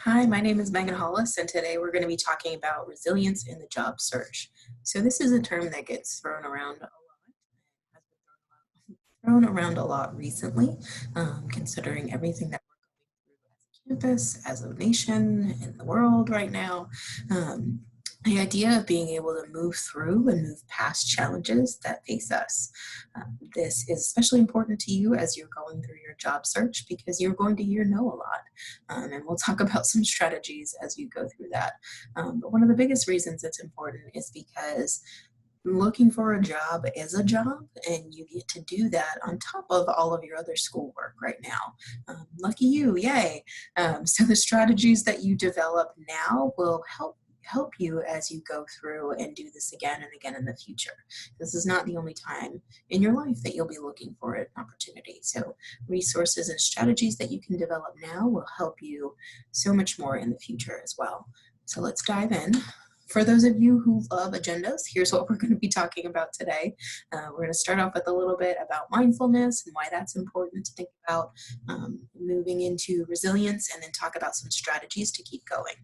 Hi, my name is Megan Hollis, and today we're going to be talking about resilience in the job search. So this is a term that gets thrown around a lot recently, considering everything that we're going through as a campus, as a nation, in the world right now. Um, the idea of being able to move through and move past challenges that face us. This is especially important to you as you're going through your job search because you're going to hear no a lot. And we'll talk about some strategies as you go through that. But one of the biggest reasons it's important is because looking for a job is a job, and you get to do that on top of all of your other schoolwork right now. Lucky you, yay. So the strategies that you develop now will help you as you go through and do this again and again in the future. This is not the only time in your life that you'll be looking for an opportunity. So resources and strategies that you can develop now will help you so much more in the future as well. So let's dive in. For those of you who love agendas, here's what we're going to be talking about today. We're going to start off with a little bit about mindfulness and why that's important to think about, moving into resilience, and then talk about some strategies to keep going.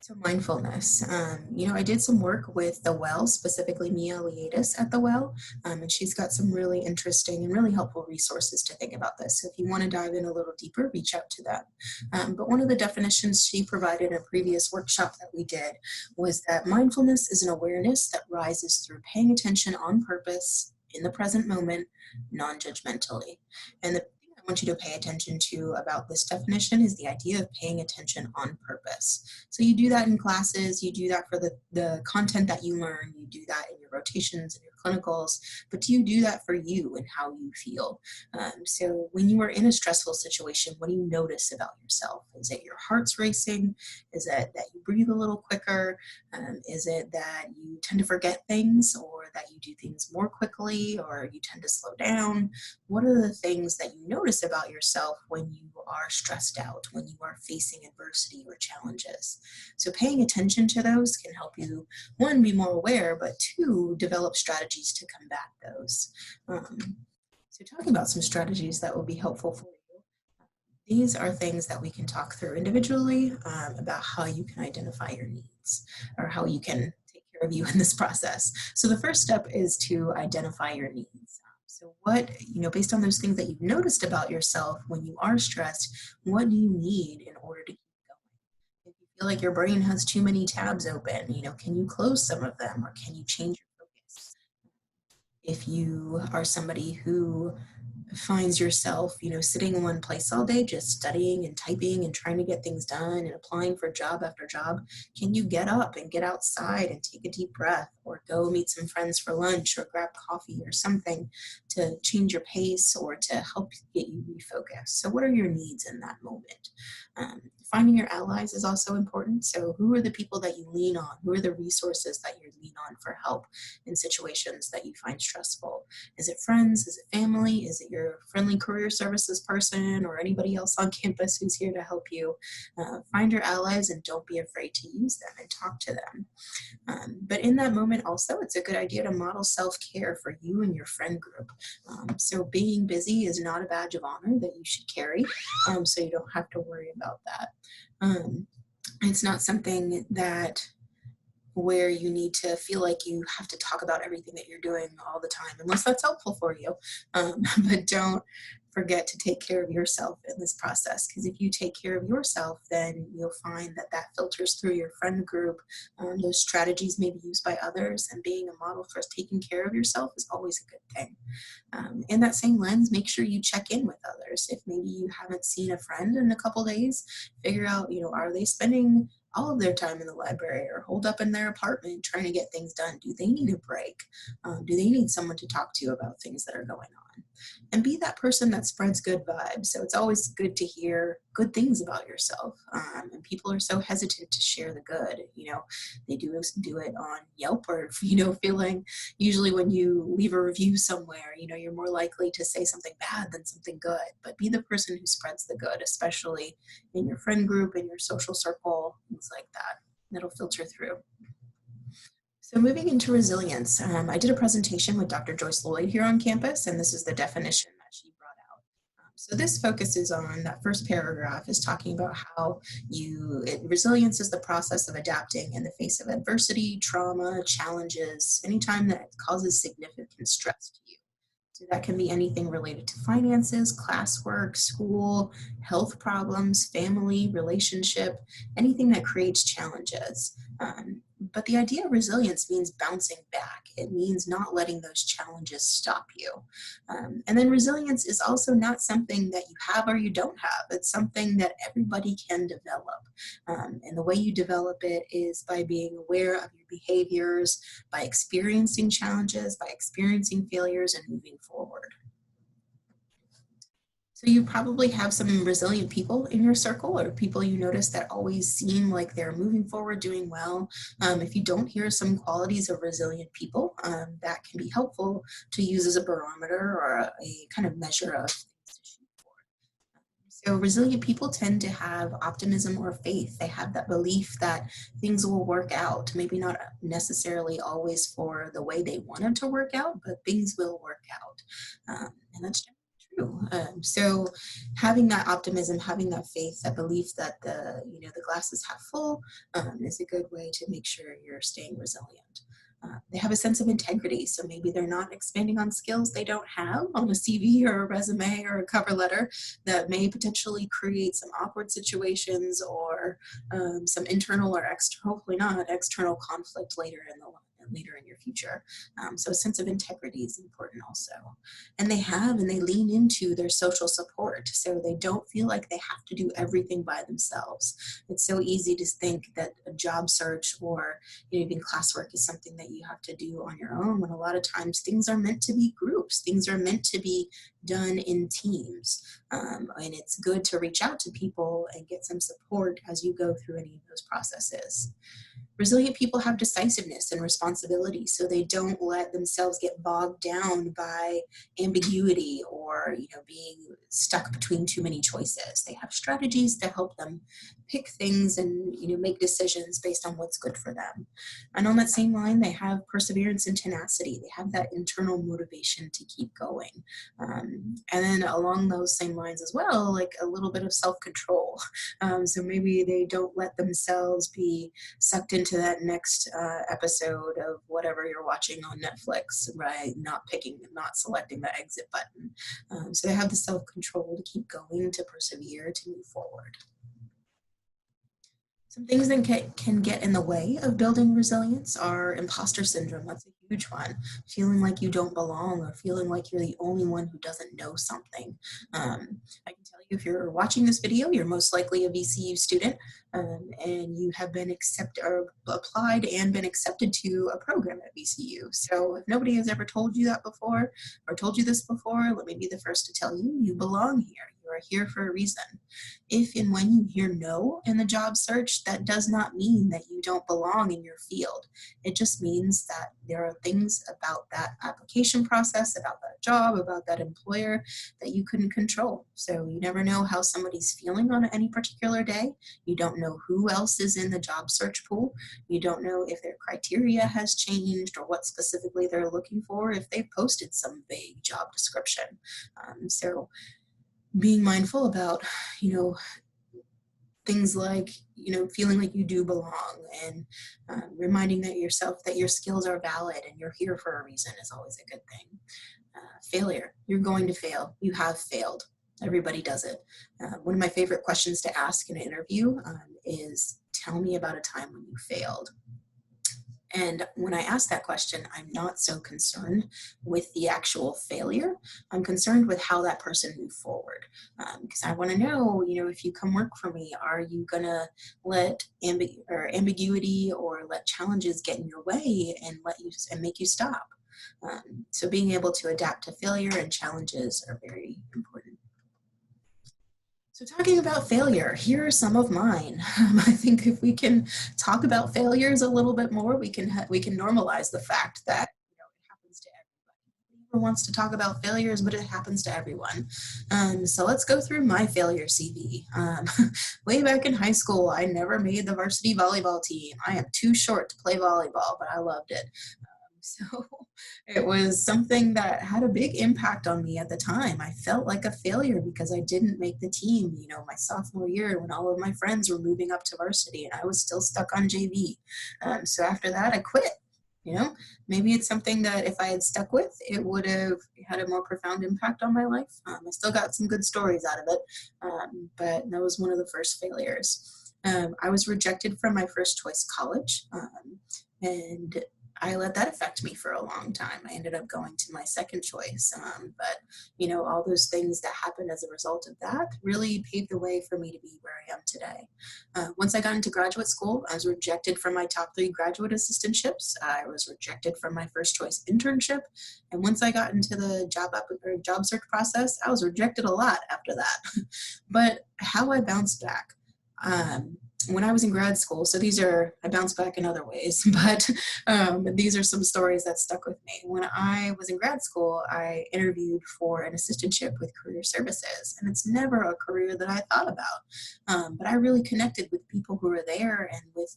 So mindfulness, I did some work with The Well, specifically Mia Liadis at The Well, and she's got some really interesting and really helpful resources to think about this. So if you want to dive in a little deeper, reach out to them. But one of the definitions she provided in a previous workshop that we did was that mindfulness is an awareness that rises through paying attention on purpose in the present moment, non-judgmentally. And the I want you to pay attention to about this definition is the idea of paying attention on purpose. So you do that in classes, you do that for the content that you learn, you do that in your rotations and your clinicals, but do you do that for you and how you feel? So when you are in a stressful situation, what do you notice about yourself? Is it your heart's racing? Is it that you breathe a little quicker? Is it that you tend to forget things, or that you do things more quickly, or you tend to slow down? What are the things that you notice about yourself when you are stressed out, when you are facing adversity or challenges? So paying attention to those can help you, one, be more aware, but two, develop strategies to combat those. So talking about some strategies that will be helpful for you. These are things that we can talk through individually about how you can identify your needs or how you can take care of you in this process. So the first step is to identify your needs. So based on those things that you've noticed about yourself when you are stressed, what do you need in order to keep going? If you feel like your brain has too many tabs open, can you close some of them, or can you change your focus? If you are somebody who finds yourself, sitting in one place all day, just studying and typing and trying to get things done and applying for job after job, can you get up and get outside and take a deep breath, or go meet some friends for lunch, or grab coffee or something to change your pace or to help get you refocused? So what are your needs in that moment? Finding your allies is also important. So who are the people that you lean on? Who are the resources that you lean on for help in situations that you find stressful? Is it friends? Is it family? Is it your friendly career services person, or anybody else on campus who's here to help you? Find your allies and don't be afraid to use them and talk to them. But in that moment also, it's a good idea to model self-care for you and your friend group. So being busy is not a badge of honor that you should carry, so you don't have to worry about that. It's not something that where you need to feel like you have to talk about everything that you're doing all the time, unless that's helpful for you. But don't forget to take care of yourself in this process, because if you take care of yourself, then you'll find that that filters through your friend group. Those strategies may be used by others, and being a model for taking care of yourself is always a good thing. In that same lens, make sure you check in with others. If maybe you haven't seen a friend in a couple days, figure out, are they spending all of their time in the library or holed up in their apartment trying to get things done? Do they need a break? Do they need someone to talk to about things that are going on? And be that person that spreads good vibes. So it's always good to hear good things about yourself. And people are so hesitant to share the good. They do it on Yelp, or, feeling usually when you leave a review somewhere, you're more likely to say something bad than something good. But be the person who spreads the good, especially in your friend group, in your social circle, things like that. That'll filter through. So moving into resilience, I did a presentation with Dr. Joyce Lloyd here on campus, and this is the definition that she brought out. So this focuses on that first paragraph is talking about how resilience is the process of adapting in the face of adversity, trauma, challenges, anytime that causes significant stress to you. So that can be anything related to finances, classwork, school, health problems, family, relationship, anything that creates challenges. But the idea of resilience means bouncing back. It means not letting those challenges stop you. And then resilience is also not something that you have or you don't have. It's something that everybody can develop. And the way you develop it is by being aware of your behaviors, by experiencing challenges, by experiencing failures, and moving forward. So you probably have some resilient people in your circle or people you notice that always seem like they're moving forward, doing well. If you don't hear some qualities of resilient people, that can be helpful to use as a barometer or a kind of measure of things to shoot for. So resilient people tend to have optimism or faith. They have that belief that things will work out, maybe not necessarily always for the way they want them to work out, but things will work out. And that's true. So having that optimism, having that faith, that belief that the glass is half full is a good way to make sure you're staying resilient. They have a sense of integrity, so maybe they're not expanding on skills they don't have on a CV or a resume or a cover letter that may potentially create some awkward situations or some internal or external, hopefully not, external conflict later in your future. So a sense of integrity is important also. And they lean into their social support. So they don't feel like they have to do everything by themselves. It's so easy to think that a job search or even classwork is something that you have to do on your own, when a lot of times things are meant to be groups. Things are meant to be done in teams. And it's good to reach out to people and get some support as you go through any of those processes. Resilient people have decisiveness and responsibility, so they don't let themselves get bogged down by ambiguity or being stuck between too many choices. They have strategies to help them pick things and make decisions based on what's good for them. And on that same line, they have perseverance and tenacity. They have that internal motivation to keep going. And then along those same lines as well, like a little bit of self-control. So maybe they don't let themselves be sucked into that next episode of whatever you're watching on Netflix, right? Not selecting the exit button. So they have the self-control to keep going, to persevere, to move forward. Some things that can get in the way of building resilience are imposter syndrome. That's a huge one. Feeling like you don't belong or feeling like you're the only one who doesn't know something. I can tell you, if you're watching this video, you're most likely a VCU student, and you have been accepted or applied and been accepted to a program at VCU. So if nobody has ever told you that before or told you this before, let me be the first to tell you, you belong here. You are here for a reason. If and when you hear no in the job search, that does not mean that you don't belong in your field. It just means that there are things about that application process, about that job, about that employer that you couldn't control. So you never know how somebody's feeling on any particular day. You don't know who else is in the job search pool. You don't know if their criteria has changed or what specifically they're looking for, if they've posted some vague job description. So being mindful about, things like, feeling like you do belong, and reminding yourself that your skills are valid and you're here for a reason is always a good thing. Failure. You're going to fail. You have failed. Everybody does it. One of my favorite questions to ask in an interview is, tell me about a time when you failed. And when I ask that question, I'm not so concerned with the actual failure. I'm concerned with how that person moved forward. Because I want to know, if you come work for me, are you going to let ambiguity or let challenges get in your way and make you stop? So being able to adapt to failure and challenges are very important. So talking about failure, here are some of mine. I think if we can talk about failures a little bit more, we can normalize the fact that it happens to everybody. Everyone wants to talk about failures, but it happens to everyone. So let's go through my failure CV. Way back in high school, I never made the varsity volleyball team. I am too short to play volleyball, but I loved it. So It was something that had a big impact on me at the time. I felt like a failure because I didn't make the team, my sophomore year when all of my friends were moving up to varsity and I was still stuck on JV. So after that, I quit. You know, maybe it's something that if I had stuck with, it would have had a more profound impact on my life. I still got some good stories out of it, but that was one of the first failures. I was rejected from my first choice college, and I let that affect me for a long time. I ended up going to my second choice, but all those things that happened as a result of that really paved the way for me to be where I am today. Once I got into graduate school, I was rejected from my top 3 graduate assistantships. I was rejected from my first choice internship, and once I got into the job search process, I was rejected a lot after that. But how I bounced back. When I was in grad school, so I bounced back in other ways, but these are some stories that stuck with me. When I was in grad school, I interviewed for an assistantship with career services, and it's never a career that I thought about. But I really connected with people who were there and with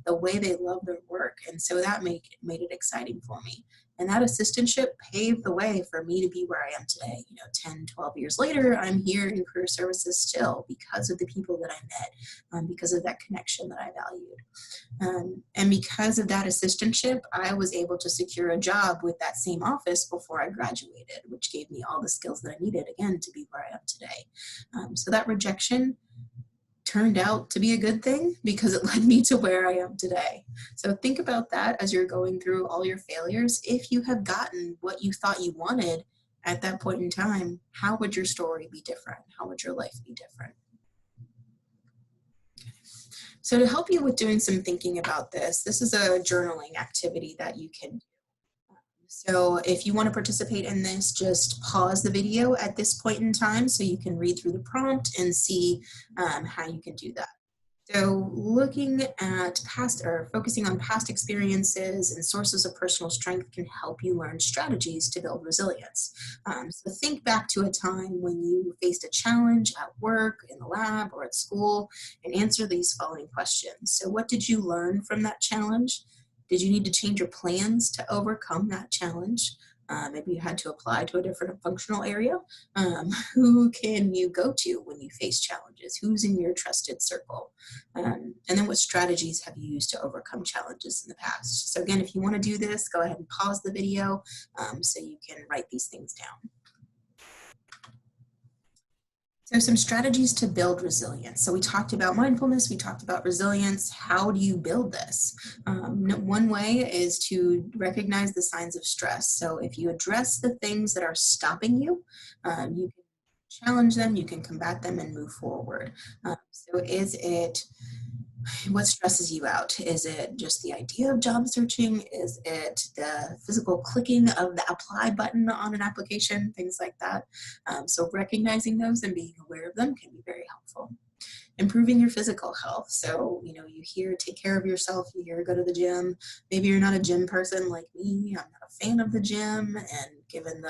the way they love their work. And so that made it exciting for me. And that assistantship paved the way for me to be where I am today. 10, 12 years later, I'm here in career services still because of the people that I met, because of that connection that I valued. And because of that assistantship, I was able to secure a job with that same office before I graduated, which gave me all the skills that I needed, again, to be where I am today. So that rejection turned out to be a good thing because it led me to where I am today. So think about that as you're going through all your failures. If you have gotten what you thought you wanted at that point in time, how would your story be different? How would your life be different? So to help you with doing some thinking about this is a journaling activity that you can do. So if you want to participate in this, just pause the video at this point in time so you can read through the prompt and see how you can do that. So looking at focusing on past experiences and sources of personal strength can help you learn strategies to build resilience. So think back to a time when you faced a challenge at work, in the lab, or at school, and answer these following questions. So what did you learn from that challenge? Did you need to change your plans to overcome that challenge? Maybe you had to apply to a different functional area. Who can you go to when you face challenges? Who's in your trusted circle? And then what strategies have you used to overcome challenges in the past? So again, if you want to do this, go ahead and pause the video so you can write these things down. So some strategies to build resilience. So we talked about mindfulness, we talked about resilience. How do you build this? One way is to recognize the signs of stress. So if you address the things that are stopping you, you can challenge them, you can combat them and move forward. So what stresses you out? Is it just the idea of job searching? Is it the physical clicking of the apply button on an application? Things like that. So recognizing those and being aware of them can be very helpful. Improving your physical health. So, you hear take care of yourself, you hear go to the gym. Maybe you're not a gym person like me. I'm not a fan of the gym. And given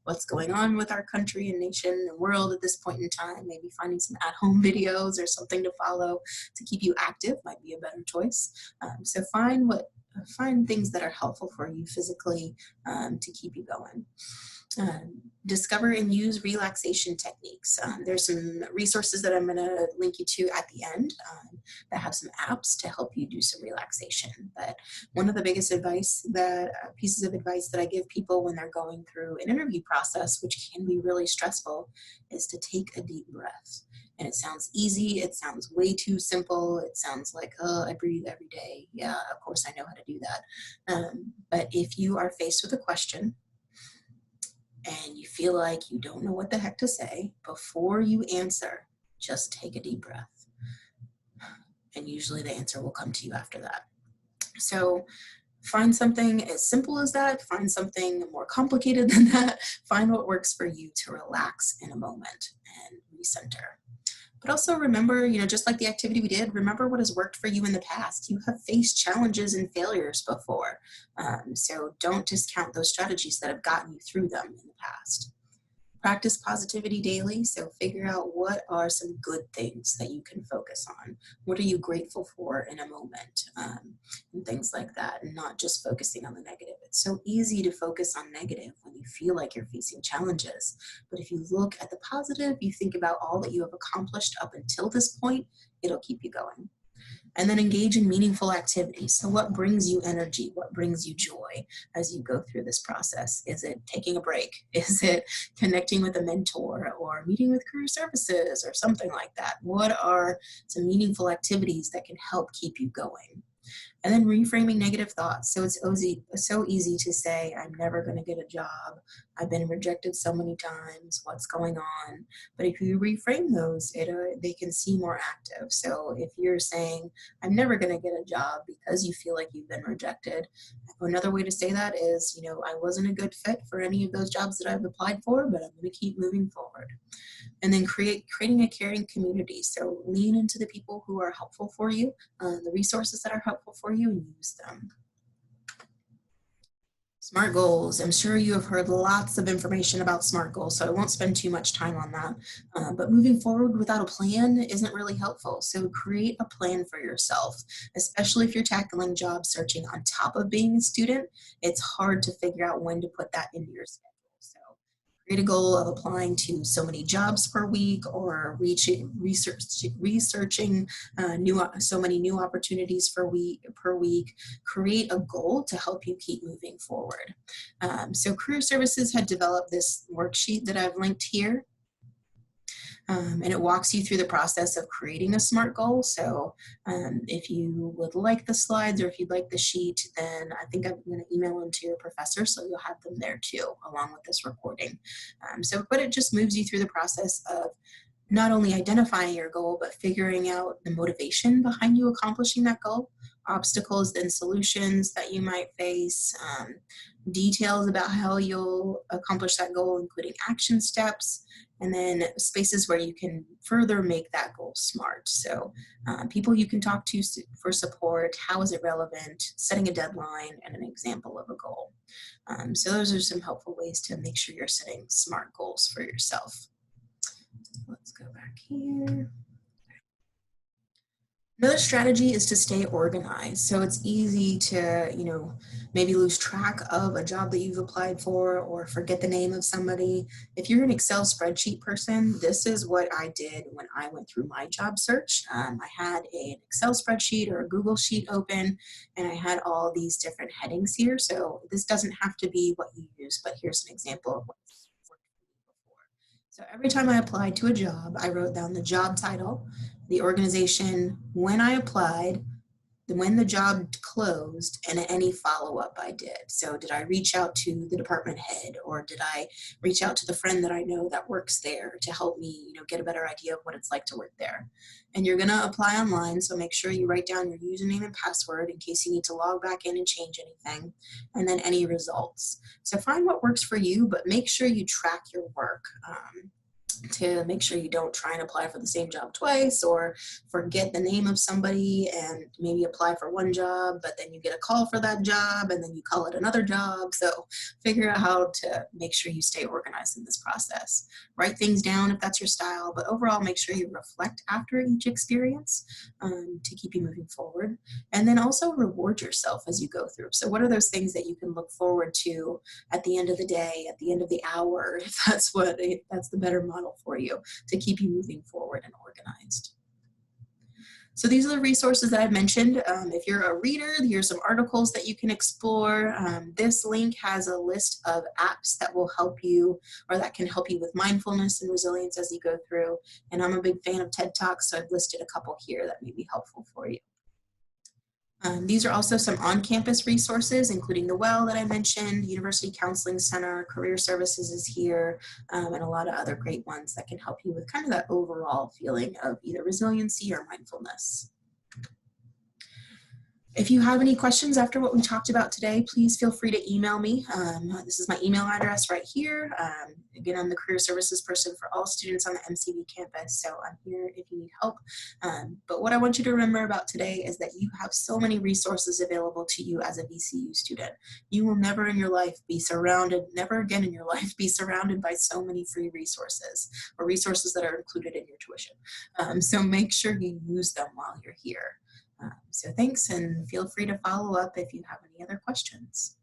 what's going on with our country and nation and world at this point in time, maybe finding some at-home videos or something to follow to keep you active might be a better choice. So find things that are helpful for you physically to keep you going. Discover and use relaxation techniques. There's some resources that I'm going to link you to at the end that have some apps to help you do some relaxation. But one of the biggest pieces of advice that I give people when they're going through an interview process, which can be really stressful, is to take a deep breath. And it sounds easy. It sounds way too simple. It sounds like, oh, I breathe every day. Yeah, of course I know how to do that. But if you are faced with a question, and you feel like you don't know what the heck to say, before you answer, just take a deep breath. And usually the answer will come to you after that. So find something as simple as that, find something more complicated than that, find what works for you to relax in a moment and recenter. But also remember, just like the activity we did, remember what has worked for you in the past. You have faced challenges and failures before. So don't discount those strategies that have gotten you through them in the past. Practice positivity daily. So figure out what are some good things that you can focus on. What are you grateful for in a moment? And things like that, and not just focusing on the negative. It's so easy to focus on negative when you feel like you're facing challenges. But if you look at the positive, you think about all that you have accomplished up until this point, it'll keep you going. And then engage in meaningful activities. So what brings you energy? What brings you joy as you go through this process? Is it taking a break? Is it connecting with a mentor or meeting with career services or something like that? What are some meaningful activities that can help keep you going? And then reframing negative thoughts. So it's so easy to say, I'm never going to get a job. I've been rejected so many times. What's going on? But if you reframe those, they can seem more active. So if you're saying, I'm never going to get a job because you feel like you've been rejected, another way to say that is, I wasn't a good fit for any of those jobs that I've applied for, but I'm going to keep moving forward. And then creating a caring community. So lean into the people who are helpful for you, the resources that are helpful for you, and use them. SMART goals. I'm sure you have heard lots of information about SMART goals, so I won't spend too much time on that. But moving forward without a plan isn't really helpful. So create a plan for yourself, especially if you're tackling job searching on top of being a student. It's hard to figure out when to put that into your schedule. So create a goal of applying to so many jobs per week, or researching so many new opportunities per week. Create a goal to help you keep moving forward. So Career Services had developed this worksheet that I've linked here. And it walks you through the process of creating a SMART goal. So if you would like the slides or if you'd like the sheet, then I think I'm going to email them to your professor so you'll have them there too, along with this recording. But it just moves you through the process of not only identifying your goal, but figuring out the motivation behind you accomplishing that goal, obstacles and solutions that you might face, details about how you'll accomplish that goal, including action steps, and then spaces where you can further make that goal SMART. So people you can talk to for support, how is it relevant, setting a deadline, and an example of a goal. So those are some helpful ways to make sure you're setting SMART goals for yourself. Let's go back here. Another strategy is to stay organized. So it's easy to, maybe lose track of a job that you've applied for or forget the name of somebody. If you're an Excel spreadsheet person, this is what I did when I went through my job search. I had an Excel spreadsheet or a Google sheet open, and I had all these different headings here. So this doesn't have to be what you use, but here's an example of what's worked for me before. So every time I applied to a job, I wrote down the job title, the organization, when I applied, when the job closed, and any follow-up I did. So did I reach out to the department head, or did I reach out to the friend that I know that works there to help me, get a better idea of what it's like to work there? And you're gonna apply online, so make sure you write down your username and password in case you need to log back in and change anything, and then any results. So find what works for you, but make sure you track your work. To make sure you don't try and apply for the same job twice, or forget the name of somebody and maybe apply for one job, but then you get a call for that job and then you call it another job. So figure out how to make sure you stay organized in this process. Write things down if that's your style, but overall make sure you reflect after each experience to keep you moving forward. And then also reward yourself as you go through. So what are those things that you can look forward to at the end of the day, at the end of the hour, if that's the better model for you to keep you moving forward and organized. So these are the resources that I've mentioned. If you're a reader, here's some articles that you can explore. This link has a list of apps that will help you, or that can help you with mindfulness and resilience as you go through. And I'm a big fan of TED Talks, so I've listed a couple here that may be helpful for you. These are also some on-campus resources, including the Well that I mentioned, University Counseling Center, Career Services is here, and a lot of other great ones that can help you with kind of that overall feeling of either resiliency or mindfulness. If you have any questions after what we talked about today, please feel free to email me. This is my email address right here. Again, I'm the Career Services person for all students on the MCV campus, so I'm here if you need help. But what I want you to remember about today is that you have so many resources available to you as a VCU student. You will never in your life be surrounded, never again in your life be surrounded by so many free resources, or resources that are included in your tuition. So make sure you use them while you're here. So thanks, and feel free to follow up if you have any other questions.